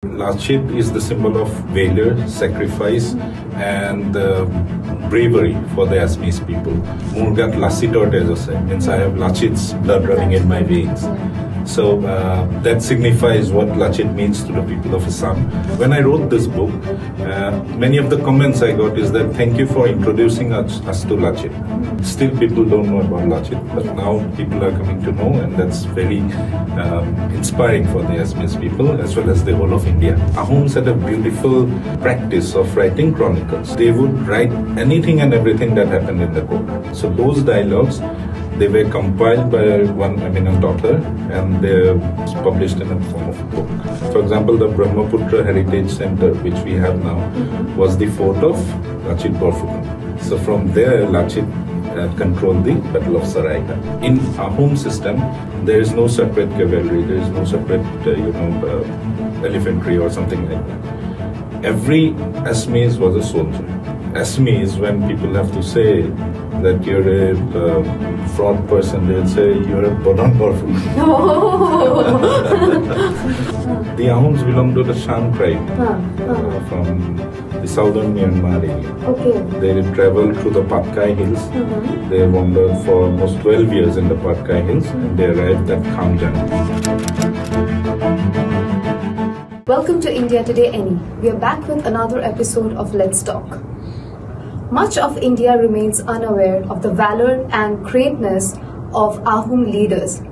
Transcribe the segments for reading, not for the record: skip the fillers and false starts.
Lachit is the symbol of valor, sacrifice, and bravery for the Assamese people. Murgat Lachit means I have Lachit's blood running in my veins. So that signifies what Lachit means to the people of Assam. When I wrote this book, many of the comments I got is that thank you for introducing us to Lachit. Still people don't know about Lachit, but now people are coming to know, and that's very inspiring for the Assamese people as well as the whole of India. Ahoms had a beautiful practice of writing chronicles. They would write anything and everything that happened in the court. So those dialogues, they were compiled by one eminent author and they're published in a form of a book. For example, the Brahmaputra Heritage Center, which we have now, was the fort of Lachit Borphukan. So from there, Lachit controlled the Battle of Saraighat. In Ahom system, there is no separate cavalry, there is no separate, elephantry or something like that. Every Assamese was a soldier. Assamese, when people have to say that you're a fraud person, they'll say you're a Borhphukan. The Ahoms belong to the Shan tribe from the southern Myanmar area. Okay. They traveled through the Patkai Hills. They wandered for almost 12 years in the Patkai Hills and they arrived at Khamjan. Welcome to IndiaTodayNE. We are back with another episode of Let's Talk. Much of India remains unaware of the valor and greatness of Ahom leaders.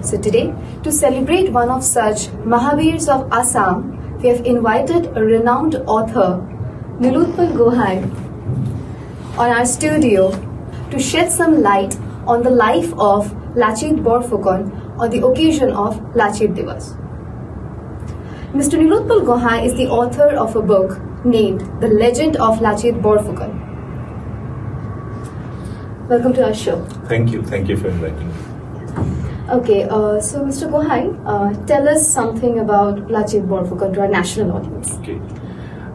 So today, to celebrate one of such Mahaveers of Assam, we have invited a renowned author, Nilutpal Gohain, on our studio to shed some light on the life of Lachit Borphukan on the occasion of Lachit Diwas. Mr. Nilutpal Gohain is the author of a book named The Legend of Lachit Borphukan. Welcome to our show. Thank you for inviting me. Okay, so Mr. Gohain, tell us something about Lachit Borphukan to our national audience. Okay.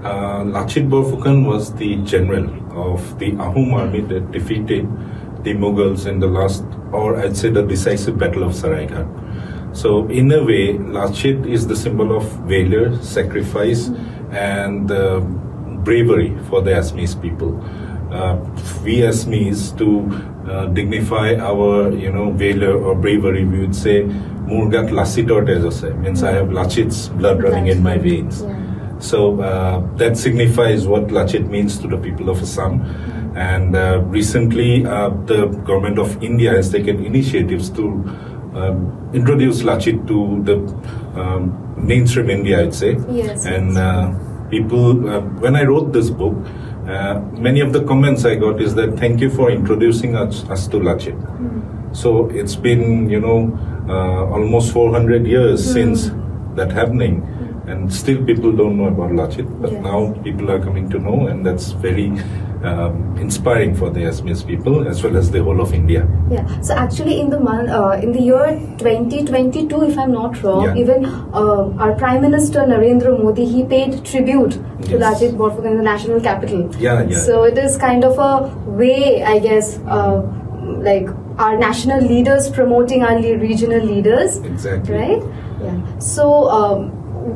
Lachit Borphukan was the general of the Ahom army that defeated the Mughals in the last, or I'd say the decisive Battle of Saraighat. So in a way, Lachit is the symbol of valor, sacrifice, and bravery for the Assamese people. We Assamese, to dignify our valor or bravery, we would say Murgat Lachit means I have Lachit's blood running in my veins. So that signifies what Lachit means to the people of Assam. And recently the government of India has taken initiatives to introduce Lachit to the mainstream India, I'd say. Yes. And people, when I wrote this book, many of the comments I got is that thank you for introducing us to Lachit. So it's been, almost 400 years since that happening, and still people don't know about Lachit. But now people are coming to know, and that's very inspiring for the Assamese people as well as the whole of India. Yeah. So actually, in the year 2022, if I'm not wrong, even our Prime Minister Narendra Modi, he paid tribute to Lachit Borphukan in the national capital. So it is kind of a way, I guess, like our national leaders promoting our regional leaders. Exactly. Right? Yeah. So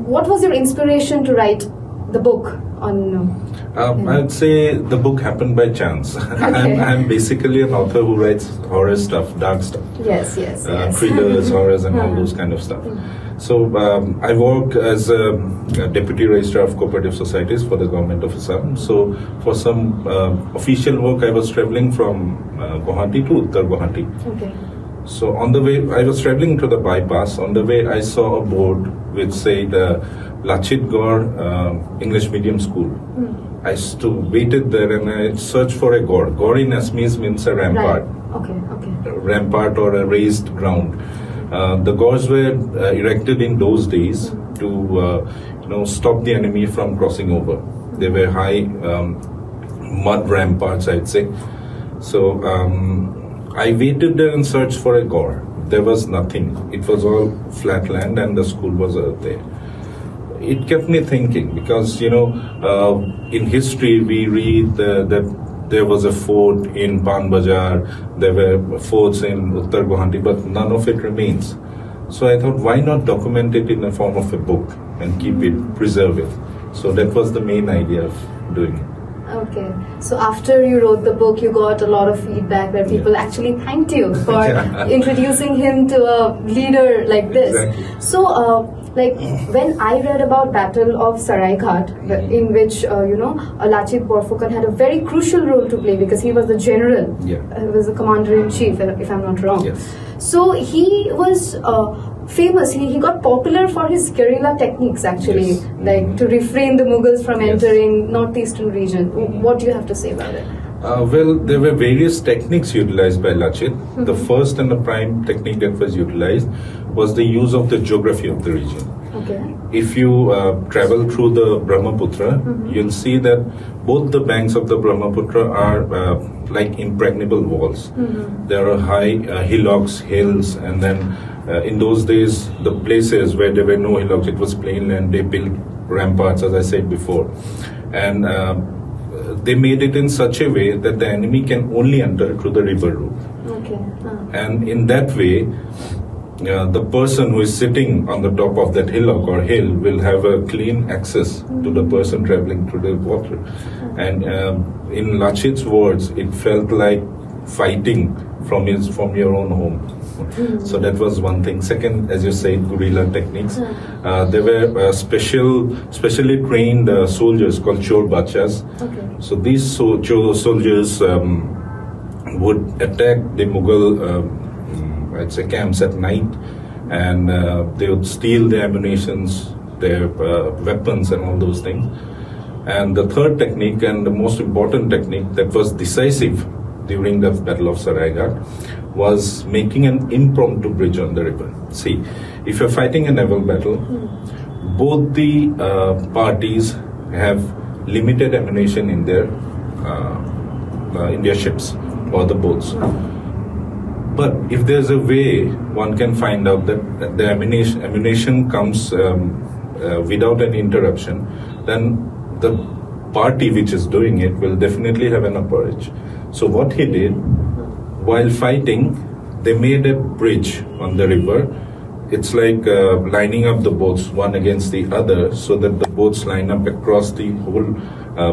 what was your inspiration to write the book on? I'd say the book happened by chance. Okay. I'm basically an author who writes horror stuff, dark stuff. Yes. Thrillers, horrors, and all those kind of stuff. So I work as a Deputy Registrar of Cooperative Societies for the government of Assam. So for some official work, I was traveling from Guwahati to Uttar Guwahati. Okay. So on the way, I was traveling to the bypass. On the way, I saw a board which said Lachit Gaur English Medium School. I waited there and I searched for a gaur. Gaur in Assamese means a rampart. Right. Okay. A rampart or a raised ground. The gaurs were erected in those days to stop the enemy from crossing over. They were high mud ramparts, I'd say. So I waited there and searched for a gaur. There was nothing. It was all flat land and the school was there. It kept me thinking because, in history we read that there was a fort in Pan Bajar, there were forts in Uttar Guwahati, but none of it remains. So I thought, why not document it in the form of a book? and keep it, preserve it. So that was the main idea of doing it. Okay, so after you wrote the book, you got a lot of feedback where people actually thanked you for introducing him to a leader like this. Exactly. So, like when I read about Battle of Saraighat, in which Lachit Borphukan had a very crucial role to play because he was the general, he was the commander-in-chief, if I'm not wrong. Yes. So he was famous. He got popular for his guerrilla techniques, actually, like to refrain the Mughals from entering northeastern region. What do you have to say about it? Well, there were various techniques utilized by Lachit. The first and the prime technique that was utilized was the use of the geography of the region. Okay. If you travel through the Brahmaputra, you'll see that both the banks of the Brahmaputra are like impregnable walls. There are high hillocks, hills, and then in those days, the places where there were no hillocks, it was plain land, they built ramparts, as I said before. And they made it in such a way that the enemy can only enter through the river route. Okay. And in that way, the person who is sitting on the top of that hillock or hill will have a clean access to the person traveling through the water. And in Lachit's words, it felt like fighting from your own home. So that was one thing. Second, as you said, guerrilla techniques. There were specially trained soldiers called Chor Bachas. Okay. So these soldiers would attack the Mughal I'd say camps at night, and they would steal their ammunitions, their weapons and all those things. And the third technique, and the most important technique that was decisive during the Battle of Saraighat, was making an impromptu bridge on the river. See, if you're fighting a naval battle, both the parties have limited ammunition in their ships or the boats. But if there's a way one can find out that the ammunition comes without any interruption, then the party which is doing it will definitely have an upper edge. So what he did, while fighting, they made a bridge on the river. It's like lining up the boats one against the other so that the boats line up across the whole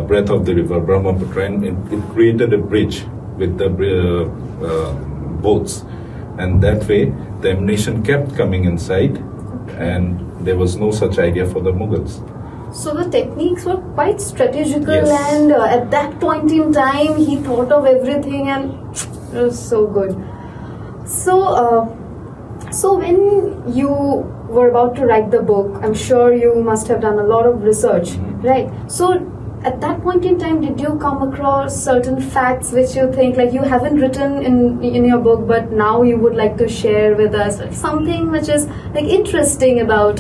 breadth of the river, Brahmaputra, and it created a bridge with the boats, and that way the ammunition kept coming inside and there was no such idea for the Mughals. So the techniques were quite strategical, and at that point in time he thought of everything, and it was so good. So so when you were about to write the book, I'm sure you must have done a lot of research, right? So at that point in time, did you come across certain facts which you think, like, you haven't written in your book, but now you would like to share with us, something which is like interesting about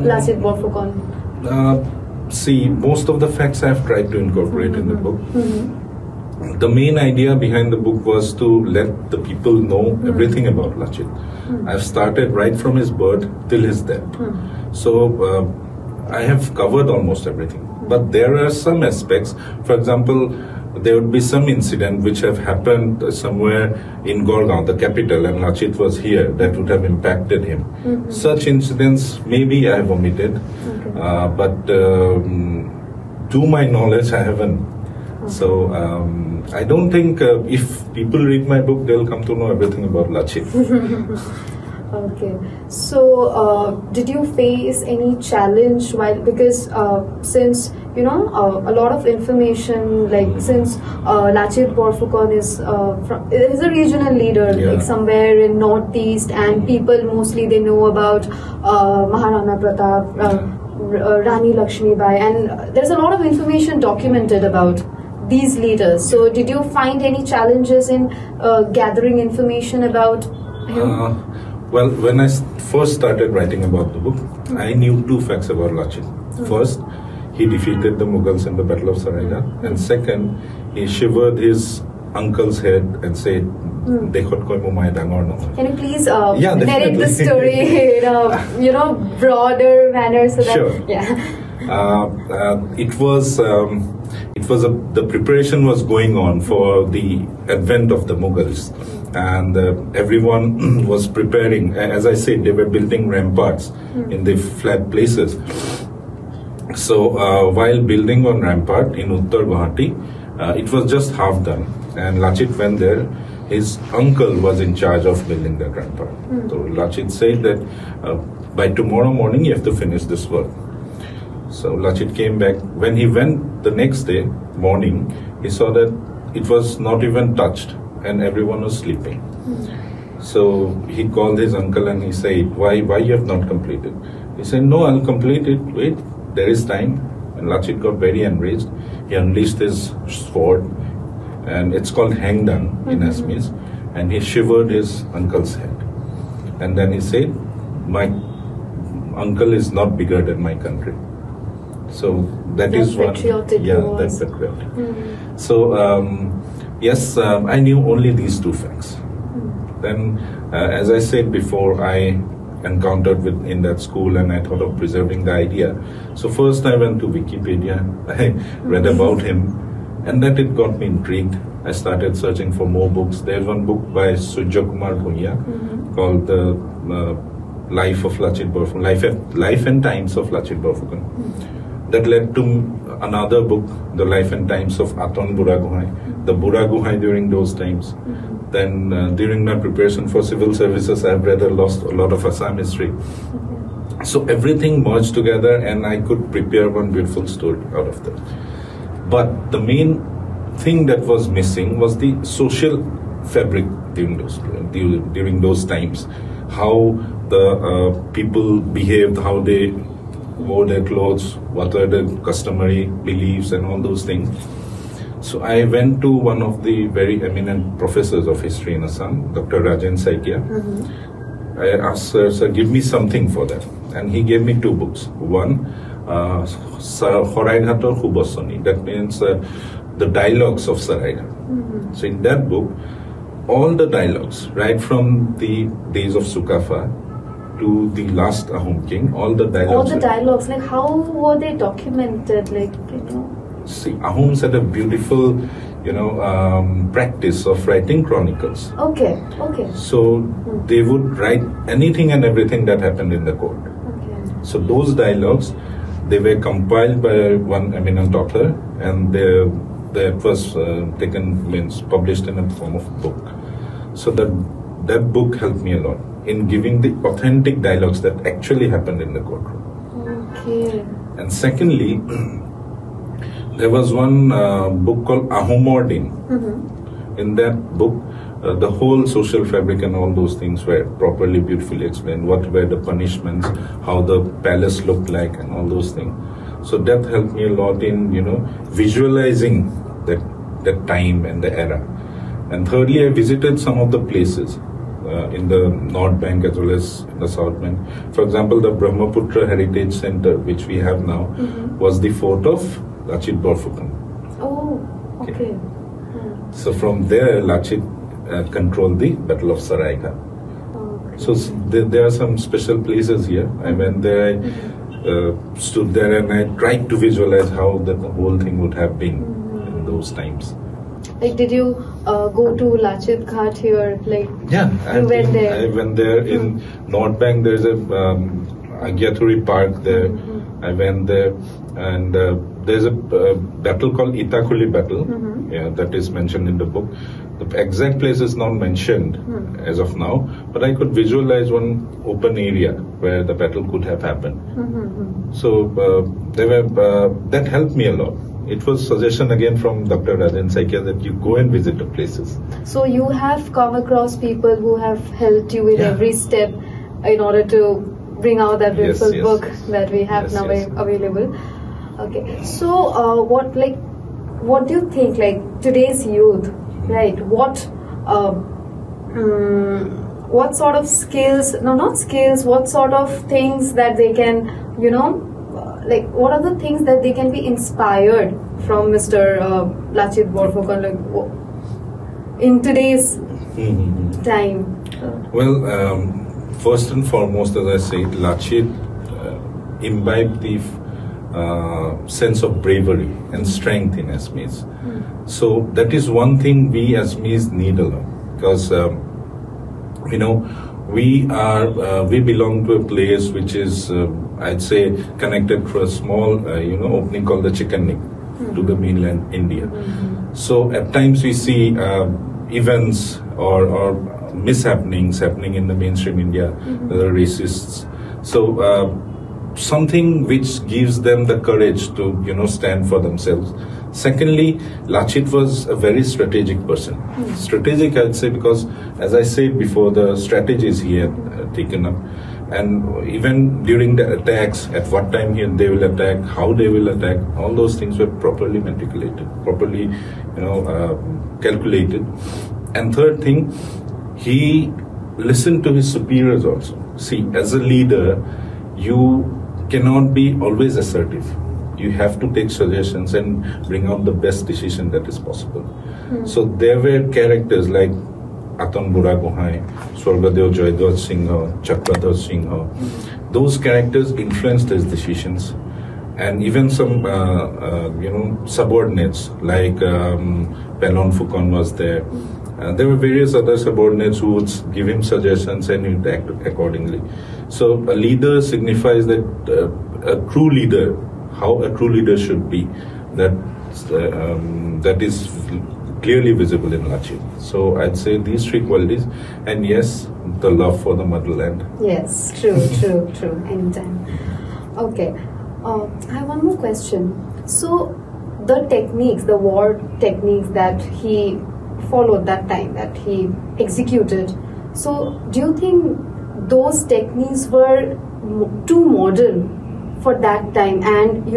Lachit Borphukan? See, most of the facts I have tried to incorporate in the book. The main idea behind the book was to let the people know everything about Lachit. I've started right from his birth till his death. So I have covered almost everything. But there are some aspects, for example, there would be some incident which have happened somewhere in Gorgaon, the capital, and Lachit was here, that would have impacted him. Such incidents maybe I have omitted, but to my knowledge I haven't. So I don't think if people read my book, they'll come to know everything about Lachit. Okay, so did you face any challenge because since a lot of information, like since Lachit Borphukan is a regional leader, like somewhere in northeast, and people mostly they know about Maharana Pratap, Rani Lakshmi Bai, and there's a lot of information documented about these leaders. So did you find any challenges in gathering information about him? Well, when I first started writing about the book, I knew two facts about Lachit. First, he defeated the Mughals in the Battle of Saraighat, and second, he shivered his uncle's head and said, "Dekhot koi mumai dangor no." Can you please narrate the story in a broader manner so that the preparation was going on for the advent of the Mughals. and everyone was preparing. As I said, they were building ramparts in the flat places. So while building one rampart in Uttar Guwahati, it was just half done, and Lachit went there. His uncle was in charge of building that rampart. So Lachit said that by tomorrow morning you have to finish this work. So Lachit came back. When he went the next day morning, he saw that it was not even touched and everyone was sleeping. So he called his uncle and he said, why you have not completed? He said, no, I'll complete it. Wait, there is time. And Lachit got very enraged. He unleashed his sword, and it's called hangdang in Assamese, and he shivered his uncle's head. And then he said, my uncle is not bigger than my country. So that's what, that's patriotic. So yes, I knew only these two facts. Then, as I said before, I encountered in that school, and I thought of preserving the idea. So first I went to Wikipedia, I read about him, and that it got me intrigued. I started searching for more books. There's one book by Surya Kumar Bhuiya called The Life of Lachit Borphukan, Life and Times of Lachit Borphukan. That led to another book, The Life and Times of Aton Bura Gohain, the Bura Gohain during those times. Then during my preparation for civil services, I've read a lot of Assam history. So everything merged together, and I could prepare one beautiful story out of that. But the main thing that was missing was the social fabric during those times. How the people behaved, how they wore their clothes, what are the customary beliefs and all those things. So I went to one of the very eminent professors of history in Assam, Dr. Rajan Saikia. I asked sir, give me something for that. And he gave me two books. One, Saraighat or Hubosoni. That means the dialogues of Saraighat. So in that book, all the dialogues, right from the days of Sukafa to the last Ahom king, all the dialogues. All the dialogues, like how were they documented? Like, See, Ahoms had a beautiful, practice of writing chronicles. Okay. So they would write anything and everything that happened in the court. Okay. So those dialogues, they were compiled by one eminent author, and that was published in a form of book. So that book helped me a lot in giving the authentic dialogues that actually happened in the courtroom. Okay. And secondly, there was one book called Ahom. In that book, the whole social fabric and all those things were properly, beautifully explained. What were the punishments, how the palace looked like, and all those things. So that helped me a lot in, visualizing that time and the era. And thirdly, I visited some of the places in the North Bank as well as in the South Bank. For example, the Brahmaputra Heritage Center, which we have now, was the fort of Lachit Borphukan. Oh, okay. So from there, Lachit controlled the Battle of Saraighat. Okay. So there are some special places here. I went there, I stood there, and I tried to visualize how the whole thing would have been in those times. Like, did you go to Lachit Ghat here? Like, yeah, I went there in North Bank. There's a Agyathuri Park there. I went there, and there's a battle called Itakuli Battle. Yeah, that is mentioned in the book. The exact place is not mentioned as of now, but I could visualize one open area where the battle could have happened. So that helped me a lot. It was suggestion again from Dr. Rajan Saikia that you go and visit the places. So you have come across people who have helped you with every step in order to bring out that beautiful book that we have now available. Okay. So what do you think, like today's youth, right? What sort of skills? No, not skills. What sort of things that they can, like what are the things that they can be inspired from Mr. Lachit Borphukan, like in today's time? Well, first and foremost, as I said, Lachit imbibed the sense of bravery and strength in Assamese. So that is one thing we Assamese need a lot. because you know, we belong to a place which is I'd say connected through a small opening called the Chicken Neck to the mainland India. So at times we see events or mishappenings happening in the mainstream India, the racists. So something which gives them the courage to stand for themselves. Secondly, Lachit was a very strategic person. Strategic, I'd say, because as I said before, the strategies he had taken up, and even during the attacks, at what time they will attack, how they will attack, all those things were properly meticulated, properly calculated. And third thing, he listened to his superiors also. See, as a leader, you cannot be always assertive. You have to take suggestions and bring out the best decision that is possible. So there were characters like Nilutpal Gohain, Swargadeo Joydwaj Singh, Chakradhar Singh. Those characters influenced his decisions, and even some subordinates like Borhphukan was there. There were various other subordinates who would give him suggestions and he would act accordingly. So a leader signifies that a true leader, how a true leader should be, that is clearly visible in Lachit. So I'd say these three qualities, and yes, the love for the motherland. Yes, true. Anytime. Okay. I have one more question. So the techniques, the war techniques that he followed that time, that he executed, so do you think those techniques were too modern for that time? And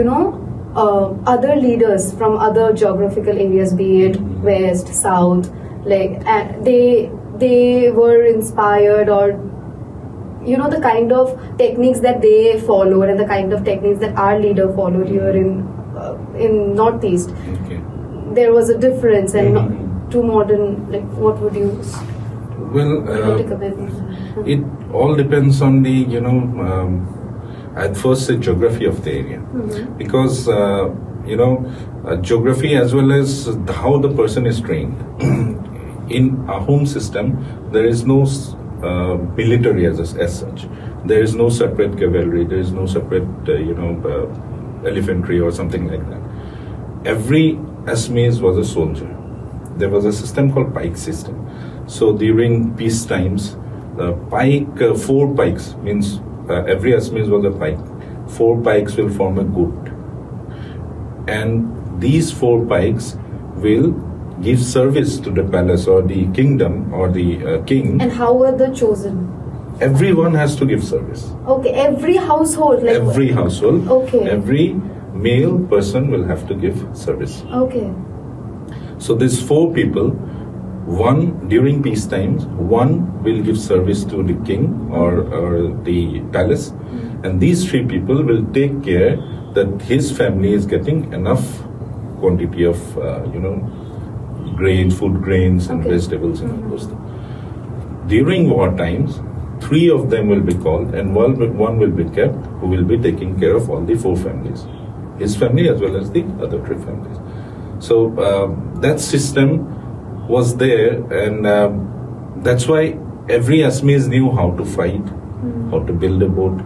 other leaders from other geographical areas, be it west, south, like they were inspired, or the kind of techniques that they followed and the kind of techniques that our leader followed here in Northeast. Okay. There was a difference, and too modern. Like, what would you? Well, it all depends on the I'd first say geography of the area, because geography as well as how the person is trained. In Ahom system, there is no military as such. There is no separate cavalry. There is no separate elephantry or something like that. Every Assamese was a soldier. There was a system called pike system. So during peace times, four pikes means every Assamese was a pike. 4 pikes will form a gut, and these 4 pikes will give service to the palace or the kingdom or the king. And how were they chosen? Everyone has to give service. Okay, every household. Like every household. Okay. Every male person will have to give service. Okay. So these 4 people, one during peace times, one will give service to the king or the palace, and these 3 people will take care that his family is getting enough quantity of grains, food grains and vegetables and all those things. During war times, 3 of them will be called, and one will be kept, who will be taking care of all the 4 families, his family as well as the other 3 families. So that system was there, and that's why every Assamese knew how to fight, how to build a boat,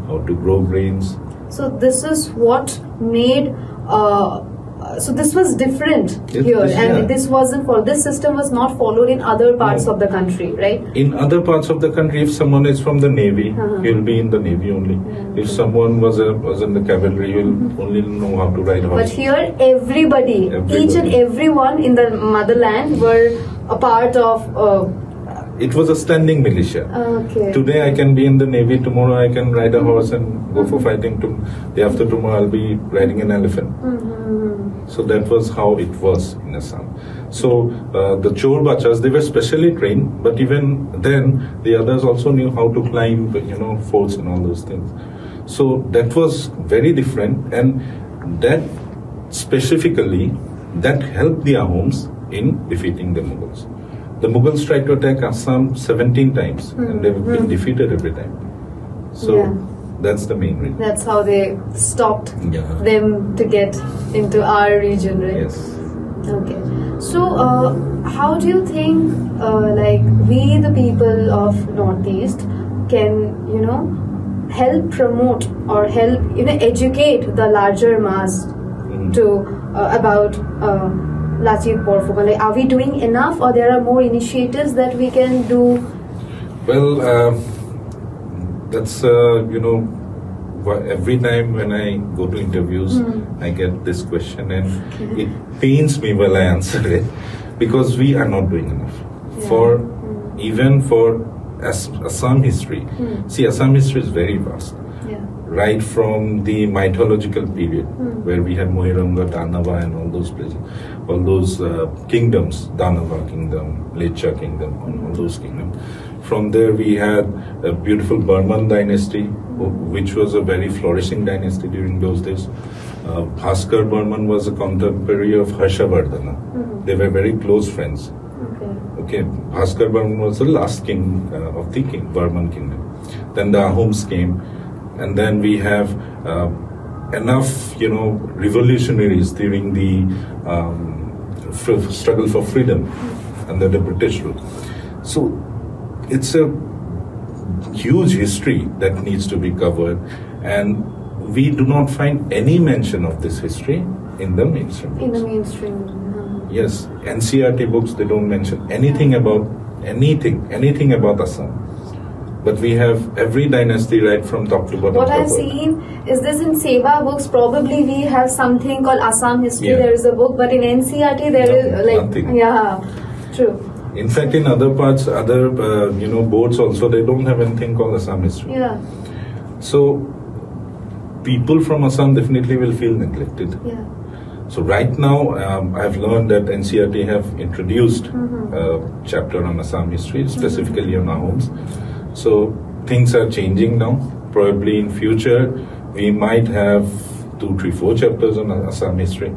how to grow grains. So this is what made. So this was different here, and this wasn't followed. This system was not followed in other parts of the country, right? In other parts of the country, if someone is from the navy, he'll be in the navy only. If someone was in the cavalry, he'll only know how to ride a horse. But here, everybody, each and everyone in the motherland were a part of. It was a standing militia. Okay. Today I can be in the navy, tomorrow I can ride a horse and go for fighting. Day after tomorrow I'll be riding an elephant. So that was how it was in Assam. So the Chor Bachas, they were specially trained, but even then the others also knew how to climb, forts and all those things. So that was very different, and that specifically, that helped the Ahoms in defeating the Mughals. The Mughals tried to attack Assam 17 times, and they've been defeated every time. So that's the main reason. That's how they stopped them to get into our region, right? Yes. Okay. So, how do you think, like, we, the people of Northeast, can, help promote or help, educate the larger mass to about Lachit Borphukan? Like, are we doing enough, or there are more initiatives that we can do? Well, that's every time when I go to interviews, I get this question, and it pains me while I answer it, because we are not doing enough even for Assam history. See, Assam history is very vast. Right from the mythological period, where we have Mohiranga, Danava, and all those places, all those kingdoms, Danava kingdom, Lecha kingdom, all those kingdoms. From there we had a beautiful Burman dynasty, which was a very flourishing dynasty during those days. Bhaskar Burman was a contemporary of Harshavardhana. They were very close friends. Okay, Bhaskar Burman was the last king of the Burman kingdom. Then the Ahoms came. And then we have enough, revolutionaries during the struggle for freedom under the British rule. So it's a huge history that needs to be covered, and we do not find any mention of this history in the mainstream books. In the mainstream. Yes, NCERT books, they don't mention anything about anything about Assam. But we have every dynasty right from top to bottom. What I've seen is this in Seva books. Probably we have something called Assam history. There is a book, but in NCERT there is nothing. Yeah, true. In fact, in other parts, other boards also, they don't have anything called Assam history. Yeah. So people from Assam definitely will feel neglected. Yeah. So right now, I've learned that NCERT have introduced a chapter on Assam history, specifically on Ahoms. So things are changing now. Probably in future, we might have 2, 3, 4 chapters on Assam history.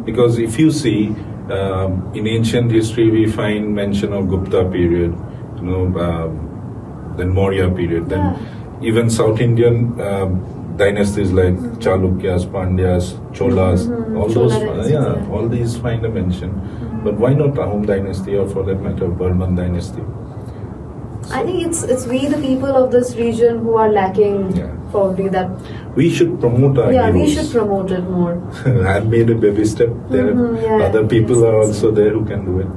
Because if you see, in ancient history, we find mention of Gupta period, then Maurya period, then even South Indian dynasties like Chalukyas, Pandyas, Cholas, all those, all these find a mention. But why not Ahom dynasty, or for that matter, Burman dynasty? I think it's we, the people of this region, who are lacking probably that. We should promote our heroes. We should promote it more. I've made a baby step there. Other people are also there who can do it.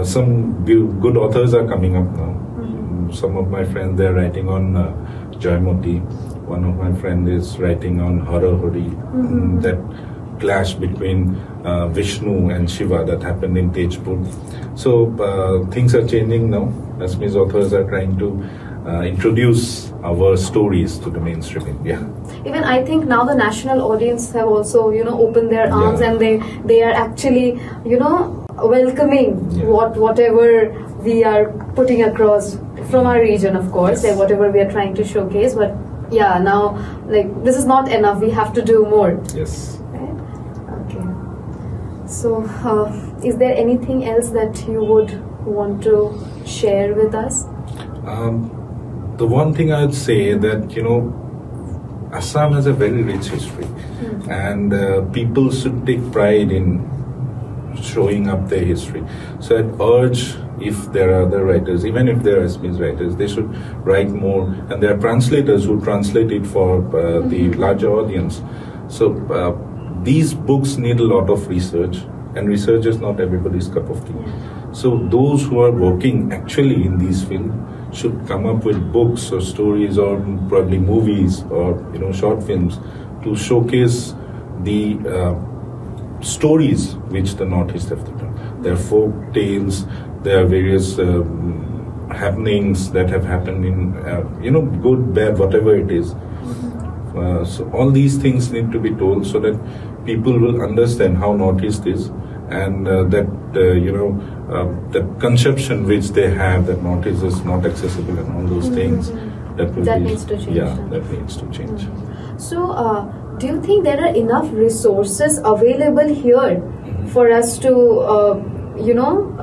Some good authors are coming up now. Some of my friends, they're writing on Jaymoti. One of my friends is writing on Hara Hori. That clash between Vishnu and Shiva that happened in Tejpur. So things are changing now. Assamese authors are trying to introduce our stories to the mainstream India. Even I think now the national audience have also, opened their arms, and they are actually, welcoming whatever we are putting across from our region, of course, like whatever we are trying to showcase. But now, like, this is not enough. We have to do more. Yes. Okay. So, is there anything else that you would want to share with us? The one thing I would say that, Assam has a very rich history, and people should take pride in showing up their history. So I'd urge, if there are other writers, even if they are Assamese writers, they should write more, and there are translators who translate it for the larger audience. So these books need a lot of research, and research is not everybody's cup of tea. So those who are working actually in these fields should come up with books or stories, or probably movies, or short films, to showcase the stories which the Northeast have done. There are folk tales, there are various happenings that have happened in, good, bad, whatever it is. So all these things need to be told so that people will understand how Northeast is, and that conception which they have that Northeast is not accessible and all those things. That needs to change. Yeah, that needs to change. So, do you think there are enough resources available here for us to,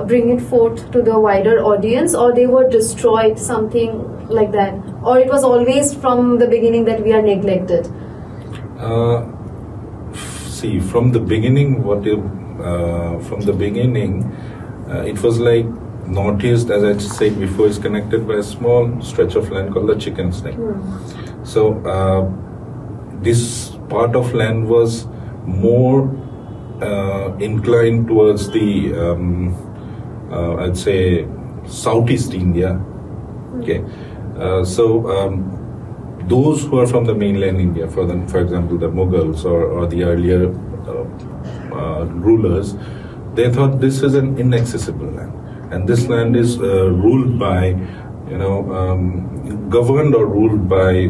bring it forth to the wider audience, or they were destroyed, something like that? Or it was always from the beginning that we are neglected? see, from the beginning, it was like Northeast, as I said before, is connected by a small stretch of land called the Chicken Snake. So this part of land was more inclined towards the, I'd say, Southeast India. Okay, those who are from the mainland India, for example, the Mughals or the earlier rulers, they thought this is an inaccessible land. And this land is ruled by, governed or ruled by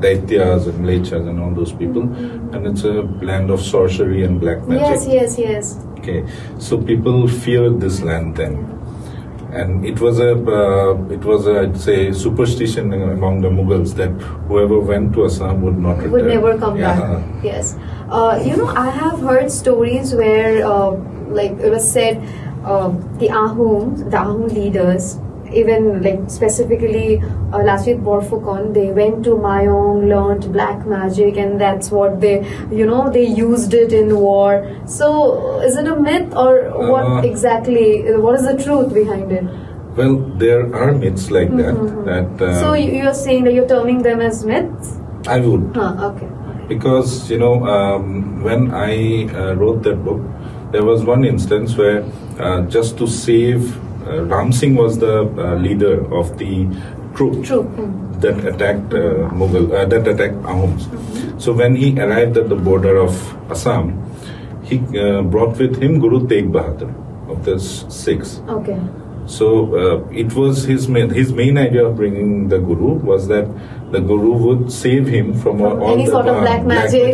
Daityas and Lechas and all those people. And it's a land of sorcery and black magic. Yes. Okay, so people feared this land then. And it was I'd say, superstition among the Mughals that whoever went to Assam would not return. Would never come back. Yes. I have heard stories where, like it was said, the Ahom leaders, even like specifically Lachit Borphukan, they went to Mayong, learned black magic, and that's what they used it in war. So is it a myth, or what exactly? What is the truth behind it? Well, there are myths like that. So you're saying that you're terming them as myths? I would. Okay. Because when I wrote that book, there was one instance where just to save Ram Singh was the leader of the troop that attacked that attacked Ahoms. So when he arrived at the border of Assam, he brought with him Guru Tegh Bahadur of the Sikhs. Okay. So it was his main idea of bringing the Guru was that the Guru would save him from all any the sort of black magic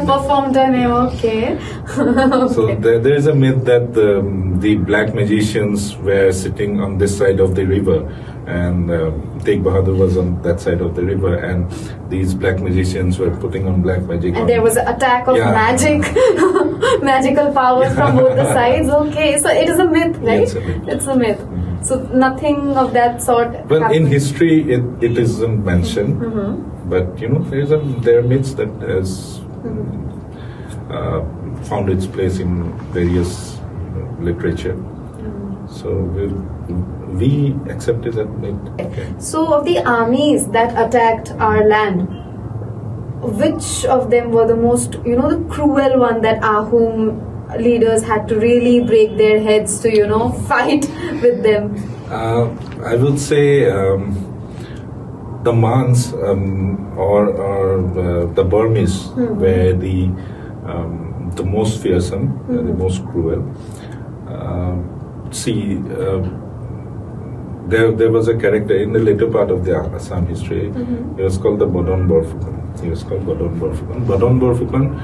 performed on him. Okay. So there is a myth that the black magicians were sitting on this side of the river, and Tegh Bahadur was on that side of the river, and these black magicians were putting on black magic. And there was an attack of magic, magical powers from both the sides. Okay, so it is a myth, right? It's a myth. It's a myth. So nothing of that sort. Well, happened. in history, it isn't mentioned, but there are myths that has found its place in various literature. So we accept it as myth. Okay. So of the armies that attacked our land, which of them were the most, the cruel one that Ahom leaders had to really break their heads to, fight with them? I would say the Mans or the Burmese were the most fearsome, the most cruel. There was a character in the later part of the Assam history. He was called the Borhphukan. Battle Borphukan,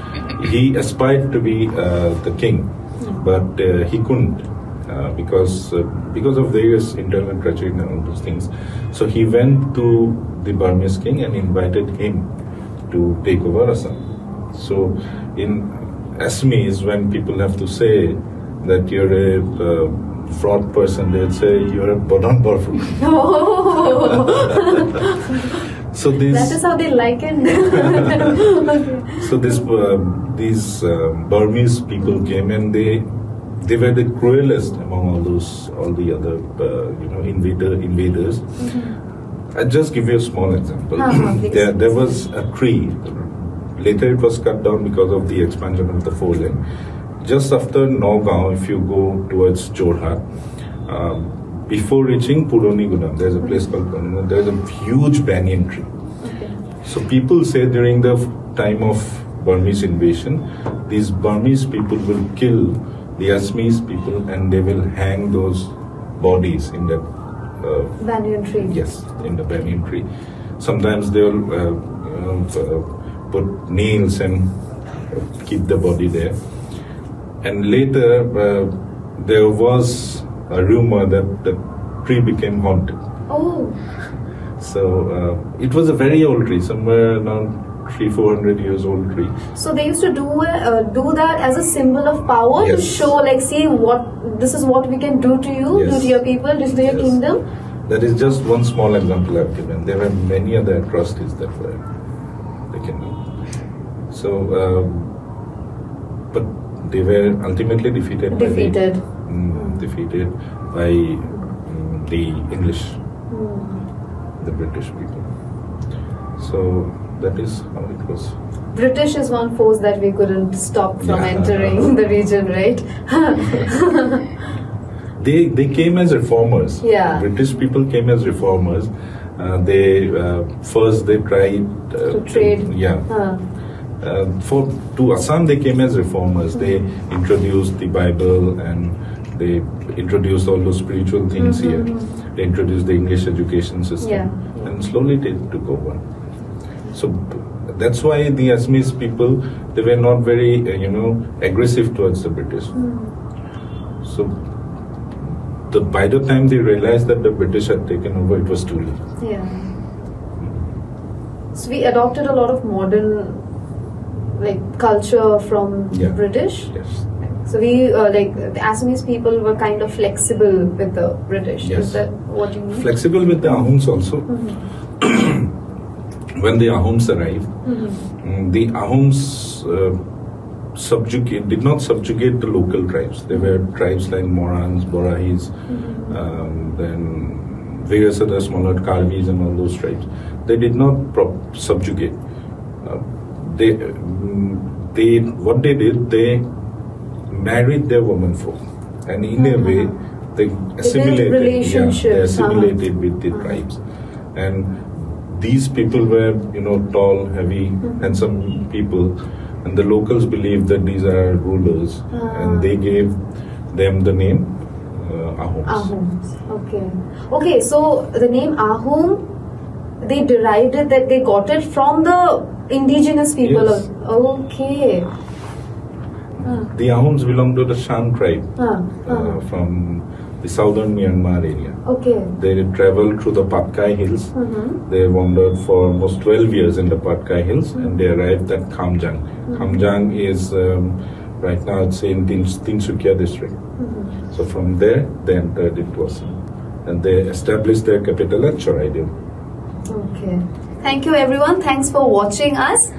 he aspired to be the king, but he couldn't because of various internal treachery and all those things. So he went to the Burmese king and invited him to take over Assam. So in Assamese, when people have to say that you're a fraud person, they'll say you're a Battle Borphukan. So that is how they like it. So these Burmese people came, and they were the cruelest among all the other invaders. I'll just give you a small example. There was a tree. Later it was cut down because of the expansion of the four lane. Just after Nagaon, if you go towards Jorhat, before reaching Puroni Gudam, there's a place called Puroni. There's a huge banyan tree. So people say during the time of Burmese invasion, these Burmese people will kill the Assamese people, and they will hang those bodies in the banyan tree. Yes, in the banyan tree. Sometimes they will put nails and keep the body there. And later, there was a rumor that the tree became haunted. Oh. So it was a very old tree, somewhere around 300-400 years old tree. So they used to do that as a symbol of power, to show, like, see, this is what we can do to you, do to your people, do to your kingdom. That is just one small example I've given. There were many other atrocities that were taken. So they were ultimately defeated. Defeated By the English, the British people. So that is how it was. British is one force that we couldn't stop from entering the region, right? They came as reformers. Yeah. British people came as reformers. First they tried to trade. To Assam they came as reformers. They introduced the Bible and they introduced all those spiritual things here. They introduced the English education system, and slowly it took over. So that's why the Assamese people, they were not very aggressive towards the British. So by the time they realized that the British had taken over, it was too late. Yeah. So we adopted a lot of modern culture from the British. Yes. So we the Assamese people were kind of flexible with the British. Yes. Is that what you mean? Flexible with the Ahoms also. When the Ahoms arrived, the Ahoms did not subjugate the local tribes. There were tribes like Morans, Borahis, then various other smaller Karvis and all those tribes. They did not subjugate. What they did, they married their women folk, and in a way they assimilated with the tribes. And these people were tall, heavy, handsome people, and the locals believed that these are rulers, and they gave them the name Ahoms. Ahoms. Okay, so the name Ahom, they derived it, that they got it from the indigenous people. Yes. Okay. The Ahoms belong to the Shan tribe from the southern Myanmar area. Okay. They traveled through the Patkai Hills. They wandered for almost 12 years in the Patkai Hills, and they arrived at Khamjang. Khamjang is right now it's in Tinsukia district. So from there they entered into Assam, and they established their capital at Choraidew. Okay. Thank you everyone. Thanks for watching us.